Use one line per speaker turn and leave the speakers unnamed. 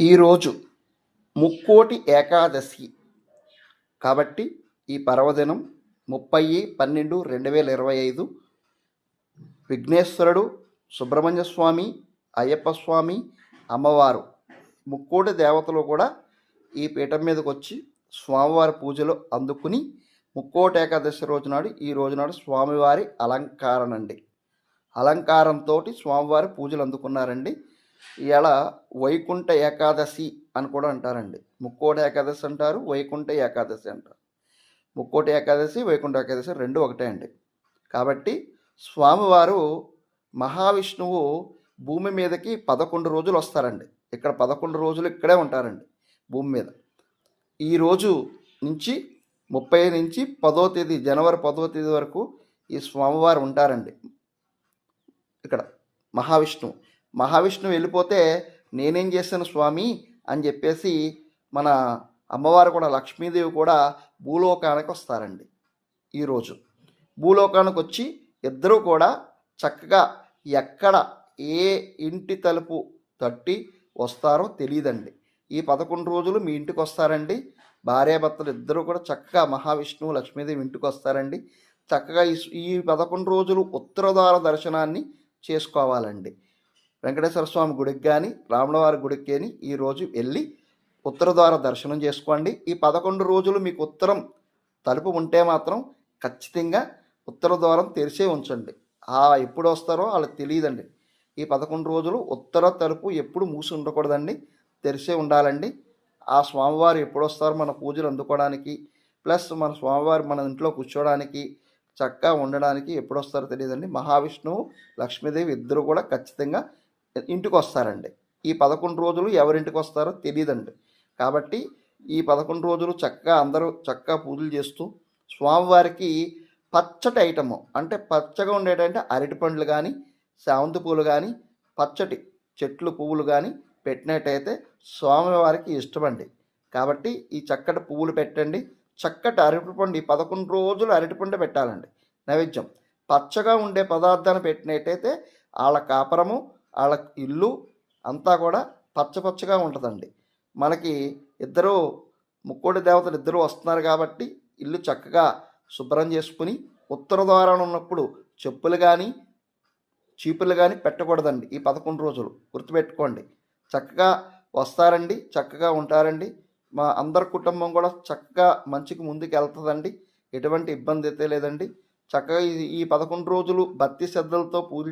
ఈరోజు ముక్కోటి ఏకాదశి కాబట్టి ఈ పర్వదినం 30/12/2025 విఘ్నేశ్వరుడు, సుబ్రహ్మణ్య స్వామి, అయ్యప్ప స్వామి, అమ్మవారు ముక్కోటి దేవతలు కూడా ఈ పీఠం మీదకి వచ్చి స్వామివారి పూజలు అందుకుని ముక్కోటి ఏకాదశి రోజునాడు ఈ రోజునాడు స్వామివారి అలంకారంతో స్వామివారి పూజలు అందుకున్నారండి. ఇలా వైకుంఠ ఏకాదశి అని కూడా అంటారండి. ముక్కోటి ఏకాదశి అంటారు, వైకుంఠ ఏకాదశి అంటారు. ముక్కోటి ఏకాదశి, వైకుంఠ ఏకాదశి రెండు ఒకటే అండి. కాబట్టి స్వామివారు మహావిష్ణువు భూమి మీదకి 11 రోజులు వస్తారండి. ఇక్కడ 11 రోజులు ఇక్కడే ఉంటారండి భూమి మీద. ఈరోజు నుంచి 30 నుంచి 10వ తేదీ జనవరి 10వ తేదీ వరకు ఈ స్వామివారు ఉంటారండి ఇక్కడ. మహావిష్ణువు వెళ్ళిపోతే నేనేం చేశాను స్వామి అని చెప్పేసి మన అమ్మవారు కూడా లక్ష్మీదేవి కూడా భూలోకానికి వస్తారండి. ఈరోజు భూలోకానికి వచ్చి ఇద్దరూ కూడా చక్కగా ఎక్కడ ఏ ఇంటి తలుపు తట్టి వస్తారో తెలియదండి. ఈ 11 రోజులు మీ ఇంటికి వస్తారండి. భార్యాభర్తలు ఇద్దరూ కూడా చక్కగా మహావిష్ణువు లక్ష్మీదేవి ఇంటికి వస్తారండి. చక్కగా ఈ 11 రోజులు ఉత్తరద్వార దర్శనాన్ని చేసుకోవాలండి. వెంకటేశ్వర స్వామి గుడికి కానీ రాములవారి గుడికి కానీ ఈరోజు వెళ్ళి ఉత్తరద్వార దర్శనం చేసుకోండి. ఈ 11 రోజులు మీకు ఉత్తరం తలుపు ఉంటే మాత్రం ఖచ్చితంగా ఉత్తర ద్వారం తెరిచే ఉంచండి. ఎప్పుడు వస్తారో వాళ్ళకి తెలియదండి. ఈ 11 రోజులు ఉత్తర తలుపు ఎప్పుడు మూసి ఉండకూడదండి, తెరిచే ఉండాలండి. ఆ స్వామివారు ఎప్పుడు వస్తారో మన పూజలు అందుకోవడానికి, ప్లస్ మన స్వామివారు మన ఇంట్లో కూర్చోవడానికి, చక్కగా ఉండడానికి ఎప్పుడు వస్తారో తెలియదండి. మహావిష్ణువు లక్ష్మీదేవి ఇద్దరు కూడా ఖచ్చితంగా ఇంటికి వస్తారండి. ఈ 11 రోజులు ఎవరింటికి వస్తారో తెలియదండి. కాబట్టి ఈ 11 రోజులు చక్కగా అందరూ చక్కగా పూజలు చేస్తూ స్వామివారికి పచ్చటి ఐటము అంటే పచ్చగా ఉండేటంటే అరటి పండ్లు కానీ శామంతి పూలు కానీ పచ్చటి చెట్లు పువ్వులు కానీ పెట్టినట్టయితే స్వామివారికి ఇష్టమండి. కాబట్టి ఈ చక్కటి పువ్వులు పెట్టండి. చక్కటి అరటిపండు ఈ 11 రోజులు అరటిపండు పెట్టాలండి నైవేద్యం. పచ్చగా ఉండే పదార్థాన్ని పెట్టినట్టయితే వాళ్ళ కాపురము వాళ్ళ ఇల్లు అంతా కూడా పచ్చగా ఉంటుందండి. మనకి ఇద్దరు ముక్కోటి దేవతలు ఇద్దరు వస్తున్నారు కాబట్టి ఇల్లు చక్కగా శుభ్రం చేసుకుని ఉత్తర ద్వారం ఉన్నప్పుడు చెప్పులు కానీ చీపులు కానీ పెట్టకూడదండి. ఈ 11 రోజులు గుర్తుపెట్టుకోండి. చక్కగా వస్తారండి, చక్కగా ఉంటారండి. మా అందరి కుటుంబం కూడా చక్కగా మంచికి ముందుకు వెళ్తుందండి. ఎటువంటి ఇబ్బంది అయితే లేదండి. చక్కగా ఈ 11 రోజులు భక్తి శ్రద్ధలతో పూజ